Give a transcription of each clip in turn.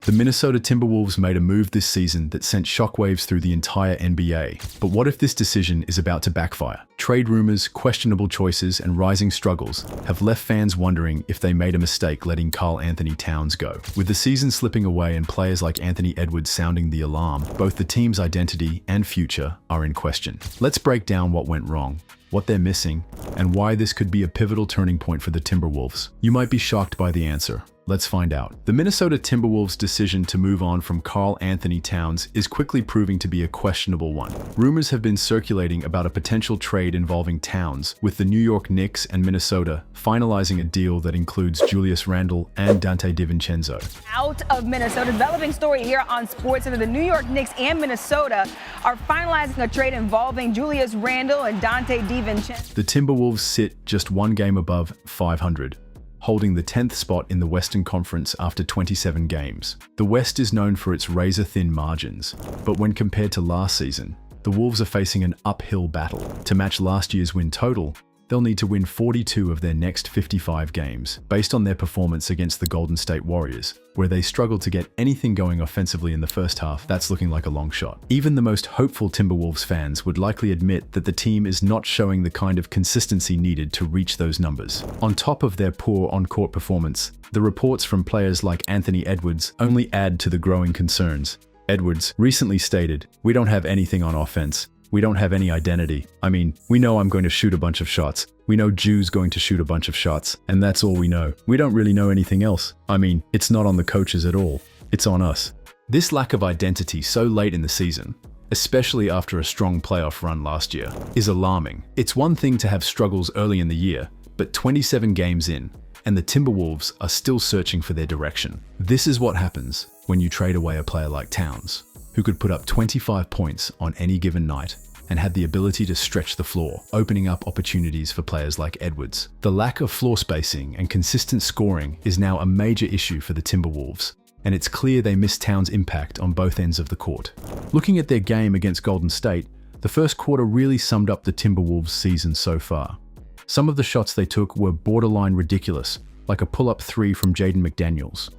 The Minnesota Timberwolves made a move this season that sent shockwaves through the entire NBA. But what if this decision is about to backfire? Trade rumors, questionable choices, and rising struggles have left fans wondering if they made a mistake letting Karl Anthony Towns go. With the season slipping away and players like Anthony Edwards sounding the alarm, both the team's identity and future are in question. Let's break down what went wrong, what they're missing, and why this could be a pivotal turning point for the Timberwolves. You might be shocked by the answer. Let's find out. The Minnesota Timberwolves' decision to move on from Karl Anthony Towns is quickly proving to be a questionable one. Rumors have been circulating about a potential trade involving Towns, with the New York Knicks and Minnesota finalizing a deal that includes Julius Randle and Donte DiVincenzo. Out of Minnesota, developing story here on SportsCenter. The New York Knicks and Minnesota are finalizing a trade involving Julius Randle and Donte DiVincenzo. The Timberwolves sit just one game above 500. Holding the 10th spot in the Western Conference after 27 games. The West is known for its razor-thin margins, but when compared to last season, the Wolves are facing an uphill battle. To match last year's win total, they'll need to win 42 of their next 55 games, based on their performance against the Golden State Warriors, where they struggled to get anything going offensively in the first half. That's looking like a long shot. Even the most hopeful Timberwolves fans would likely admit that the team is not showing the kind of consistency needed to reach those numbers. On top of their poor on-court performance, the reports from players like Anthony Edwards only add to the growing concerns. Edwards recently stated, "We don't have anything on offense. We don't have any identity. I mean, we know I'm going to shoot a bunch of shots. We know Ju's going to shoot a bunch of shots, and that's all we know. We don't really know anything else. I mean, it's not on the coaches at all. It's on us." This lack of identity so late in the season, especially after a strong playoff run last year, is alarming. It's one thing to have struggles early in the year, but 27 games in, and the Timberwolves are still searching for their direction. This is what happens when you trade away a player like Towns, who could put up 25 points on any given night and had the ability to stretch the floor, opening up opportunities for players like Edwards. The lack of floor spacing and consistent scoring is now a major issue for the Timberwolves, and it's clear they miss Towns' impact on both ends of the court. Looking at their game against Golden State, the first quarter really summed up the Timberwolves' season so far. Some of the shots they took were borderline ridiculous, like a pull-up three from Jaden McDaniels.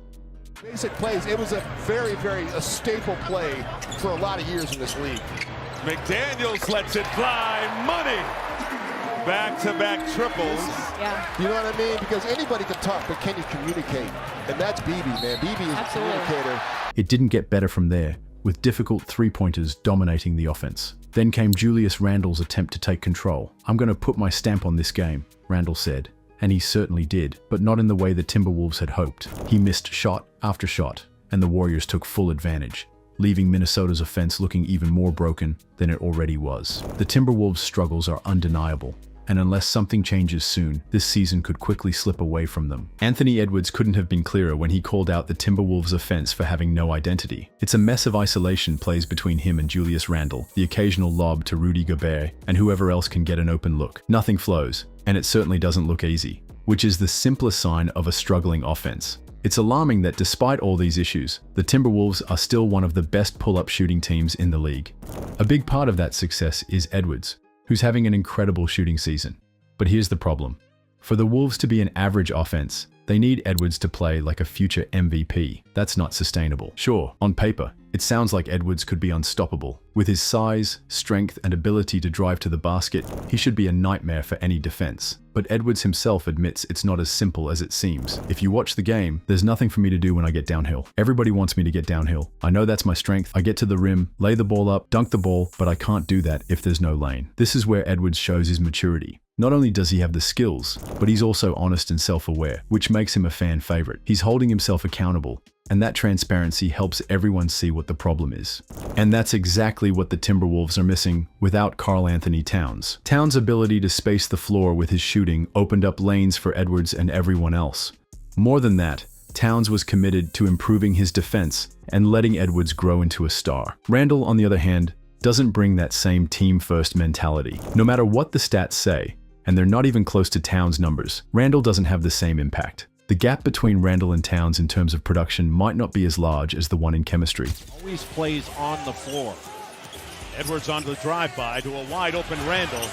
Basic plays. It was a very a staple play for a lot of years in this league. McDaniels lets it fly. Money. Back-to-back triples. Yeah. You know what I mean? Because anybody can talk, but can you communicate? And that's BB, man. BB is a communicator. It didn't get better from there, with difficult three-pointers dominating the offense. Then came Julius Randle's attempt to take control. "I'm going to put my stamp on this game," Randle said. And he certainly did, but not in the way the Timberwolves had hoped. He missed shot after shot, and the Warriors took full advantage, leaving Minnesota's offense looking even more broken than it already was. The Timberwolves' struggles are undeniable, and unless something changes soon, this season could quickly slip away from them. Anthony Edwards couldn't have been clearer when he called out the Timberwolves' offense for having no identity. It's a mess of isolation plays between him and Julius Randle, the occasional lob to Rudy Gobert, and whoever else can get an open look. Nothing flows, and it certainly doesn't look easy, which is the simplest sign of a struggling offense. It's alarming that despite all these issues, the Timberwolves are still one of the best pull-up shooting teams in the league. A big part of that success is Edwards, who's having an incredible shooting season. But here's the problem. For the Wolves to be an average offense, they need Edwards to play like a future MVP. That's not sustainable. Sure, on paper, it sounds like Edwards could be unstoppable. With his size, strength, and ability to drive to the basket, he should be a nightmare for any defense. But Edwards himself admits it's not as simple as it seems. "If you watch the game, there's nothing for me to do when I get downhill. Everybody wants me to get downhill. I know that's my strength. I get to the rim, lay the ball up, dunk the ball, but I can't do that if there's no lane." This is where Edwards shows his maturity. Not only does he have the skills, but he's also honest and self-aware, which makes him a fan favorite. He's holding himself accountable, and that transparency helps everyone see what the problem is. And that's exactly what the Timberwolves are missing without Karl Anthony Towns. Towns' ability to space the floor with his shooting opened up lanes for Edwards and everyone else. More than that, Towns was committed to improving his defense and letting Edwards grow into a star. Randle, on the other hand, doesn't bring that same team-first mentality. No matter what the stats say, and they're not even close to Towns' numbers, Randle doesn't have the same impact. The gap between Randle and Towns in terms of production might not be as large as the one in chemistry. Always plays on the floor. Edwards on the drive-by to a wide-open Randle.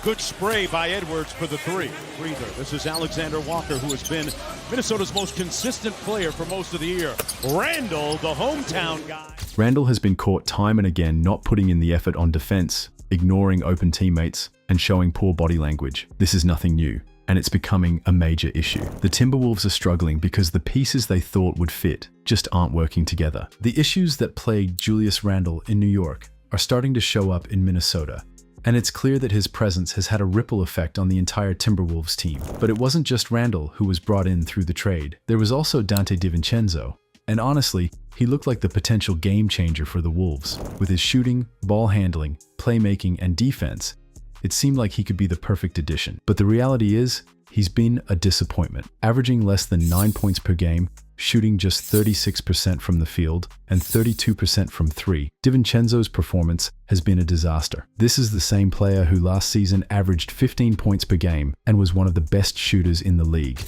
Good spray by Edwards for the three. Breather. This is Alexander Walker, who has been Minnesota's most consistent player for most of the year. Randall, the hometown guy. Randall has been caught time and again not putting in the effort on defense, ignoring open teammates, and showing poor body language. This is nothing new, and it's becoming a major issue. The Timberwolves are struggling because the pieces they thought would fit just aren't working together. The issues that plagued Julius Randle in New York are starting to show up in Minnesota, and it's clear that his presence has had a ripple effect on the entire Timberwolves team. But it wasn't just Randle who was brought in through the trade. There was also Dante DiVincenzo, and honestly, he looked like the potential game changer for the Wolves. With his shooting, ball handling, playmaking, and defense, it seemed like he could be the perfect addition. But the reality is, he's been a disappointment, averaging less than 9 points per game, shooting just 36% from the field and 32% from three. DiVincenzo's performance has been a disaster. This is the same player who last season averaged 15 points per game and was one of the best shooters in the league.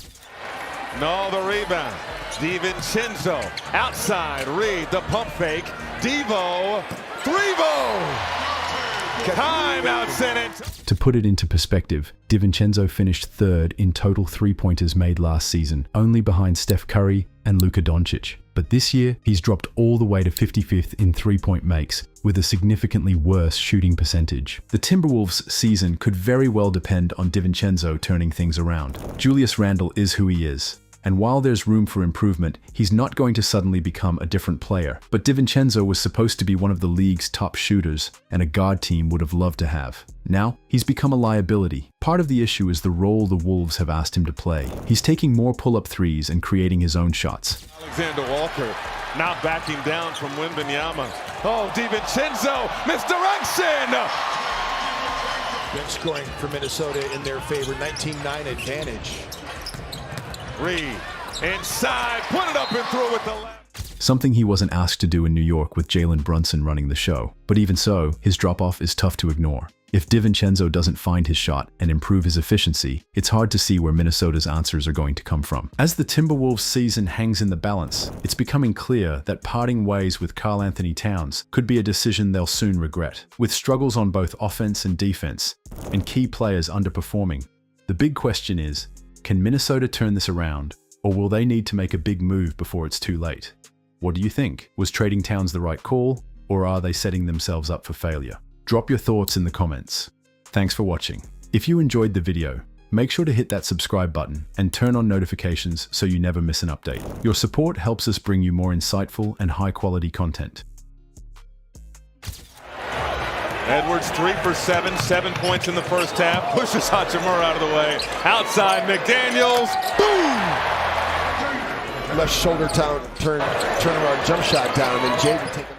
No, the rebound. DiVincenzo outside. Reed, the pump fake. Devo, Threevo. Timeout sentence. To put it into perspective, DiVincenzo finished third in total three-pointers made last season, only behind Steph Curry and Luka Doncic. But this year, he's dropped all the way to 55th in three-point makes, with a significantly worse shooting percentage. The Timberwolves' season could very well depend on DiVincenzo turning things around. Julius Randle is who he is, and while there's room for improvement, he's not going to suddenly become a different player. But DiVincenzo was supposed to be one of the league's top shooters, and a guard team would have loved to have. Now, he's become a liability. Part of the issue is the role the Wolves have asked him to play. He's taking more pull-up threes and creating his own shots. Alexander Walker now backing down from Wembanyama. Oh, DiVincenzo, misdirection! Bench scoring for Minnesota in their favor, 19-9 advantage. Reed inside, put it up and through with the left. Something he wasn't asked to do in New York with Jalen Brunson running the show. But even so, his drop-off is tough to ignore. If DiVincenzo doesn't find his shot and improve his efficiency, it's hard to see where Minnesota's answers are going to come from. As the Timberwolves season hangs in the balance, it's becoming clear that parting ways with Karl-Anthony Towns could be a decision they'll soon regret. With struggles on both offense and defense, and key players underperforming, the big question is, can Minnesota turn this around, or will they need to make a big move before it's too late? What do you think? Was trading Towns the right call, or are they setting themselves up for failure? Drop your thoughts in the comments. Thanks for watching. If you enjoyed the video, make sure to hit that subscribe button and turn on notifications so you never miss an update. Your support helps us bring you more insightful and high-quality content. Edwards 3 for 7, 7 points in the first half. Pushes Hachimura out of the way. Outside, McDaniels. Boom! Left shoulder turn around jump shot down, and then Jaden taking